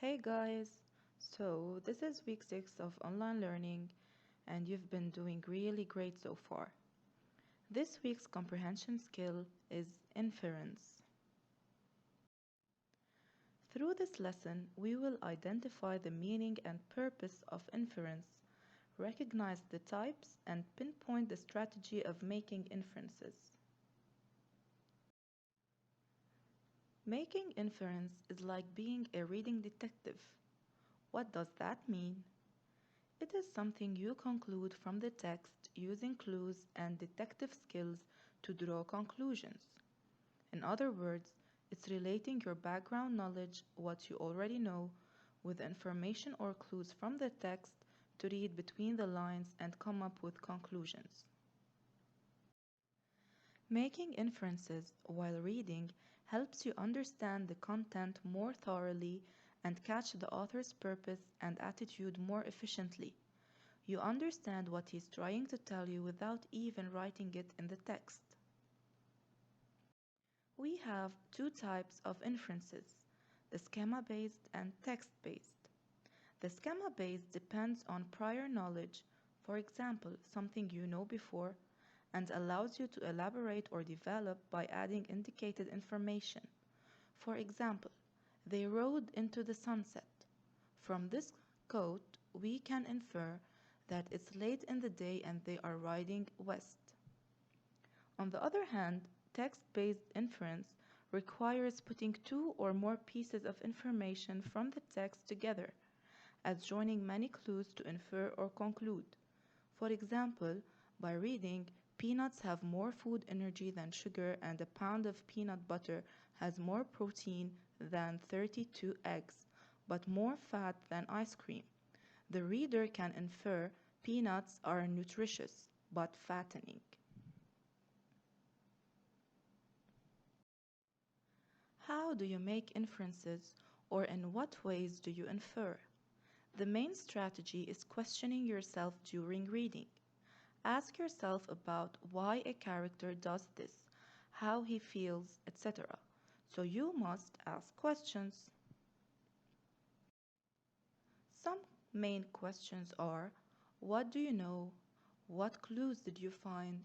Hey guys! So, this is week 6 of online learning, and you've been doing really great so far. This week's comprehension skill is inference. Through this lesson, we will identify the meaning and purpose of inference, recognize the types, and pinpoint the strategy of making inferences. Making inference is like being a reading detective. What does that mean? It is something you conclude from the text using clues and detective skills to draw conclusions. In other words, it's relating your background knowledge, what you already know, with information or clues from the text to read between the lines and come up with conclusions. Making inferences while reading helps you understand the content more thoroughly and catch the author's purpose and attitude more efficiently. You understand what he's trying to tell you without even writing it in the text. We have two types of inferences, the schema-based and text-based. The schema-based depends on prior knowledge, for example, something you know before, and allows you to elaborate or develop by adding indicated information. For example, they rode into the sunset. From this quote, we can infer that it's late in the day and they are riding west. On the other hand, text-based inference requires putting two or more pieces of information from the text together, as joining many clues to infer or conclude. For example, by reading, peanuts have more food energy than sugar and a pound of peanut butter has more protein than 32 eggs, but more fat than ice cream. The reader can infer peanuts are nutritious but fattening. How do you make inferences, or in what ways do you infer? The main strategy is questioning yourself during reading. Ask yourself about why a character does this, how he feels, etc. So you must ask questions. Some main questions are: what do you know? What clues did you find?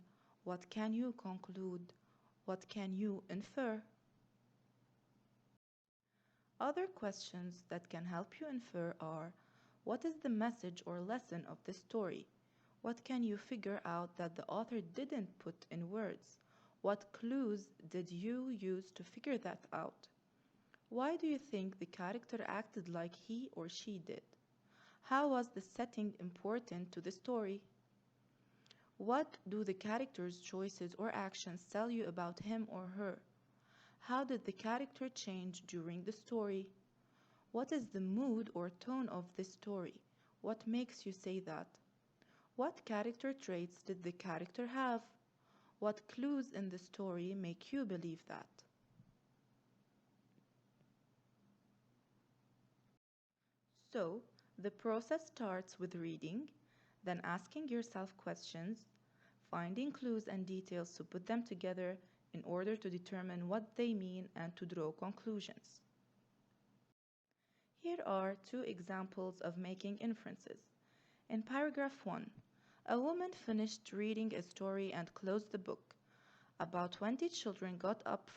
What can you conclude? What can you infer? Other questions that can help you infer are: what is the message or lesson of the story? What can you figure out that the author didn't put in words? What clues did you use to figure that out? Why do you think the character acted like he or she did? How was the setting important to the story? What do the character's choices or actions tell you about him or her? How did the character change during the story? What is the mood or tone of this story? What makes you say that? What character traits did the character have? What clues in the story make you believe that? So, the process starts with reading, then asking yourself questions, finding clues and details to put them together in order to determine what they mean and to draw conclusions. Here are two examples of making inferences. In paragraph 1, a woman finished reading a story and closed the book. About 20 children got up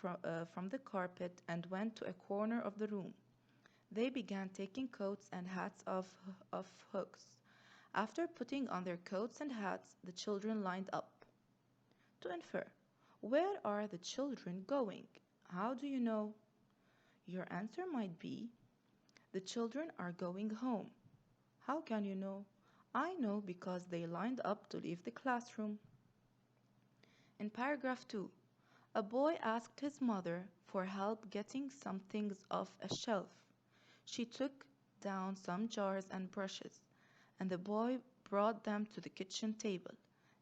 from the carpet and went to a corner of the room. They began taking coats and hats off hooks. After putting on their coats and hats, the children lined up. To infer, where are the children going? How do you know? Your answer might be, the children are going home. How can you know? I know because they lined up to leave the classroom. In paragraph 2, a boy asked his mother for help getting some things off a shelf. She took down some jars and brushes, and the boy brought them to the kitchen table.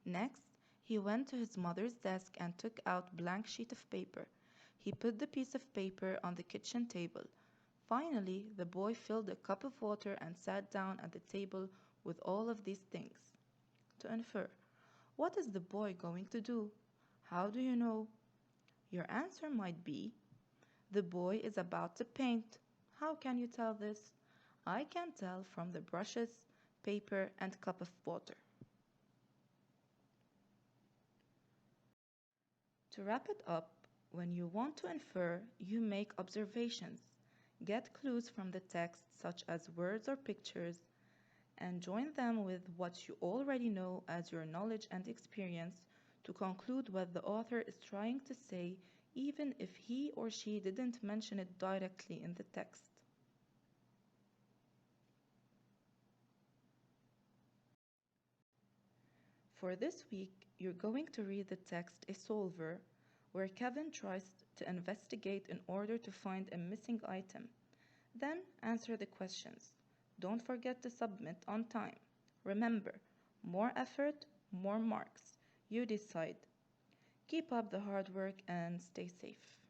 Next, he went to his mother's desk and took out a blank sheet of paper. He put the piece of paper on the kitchen table. Finally, the boy filled a cup of water and sat down at the table with all of these things. To infer, what is the boy going to do? How do you know? Your answer might be, the boy is about to paint. How can you tell this? I can tell from the brushes, paper, and cup of water. To wrap it up, when you want to infer, you make observations. Get clues from the text, such as words or pictures, and join them with what you already know as your knowledge and experience to conclude what the author is trying to say, even if he or she didn't mention it directly in the text. For this week, you're going to read the text A Solver, where Kevin tries to investigate in order to find a missing item. Then answer the questions. Don't forget to submit on time. Remember, more effort, more marks. You decide. Keep up the hard work and stay safe.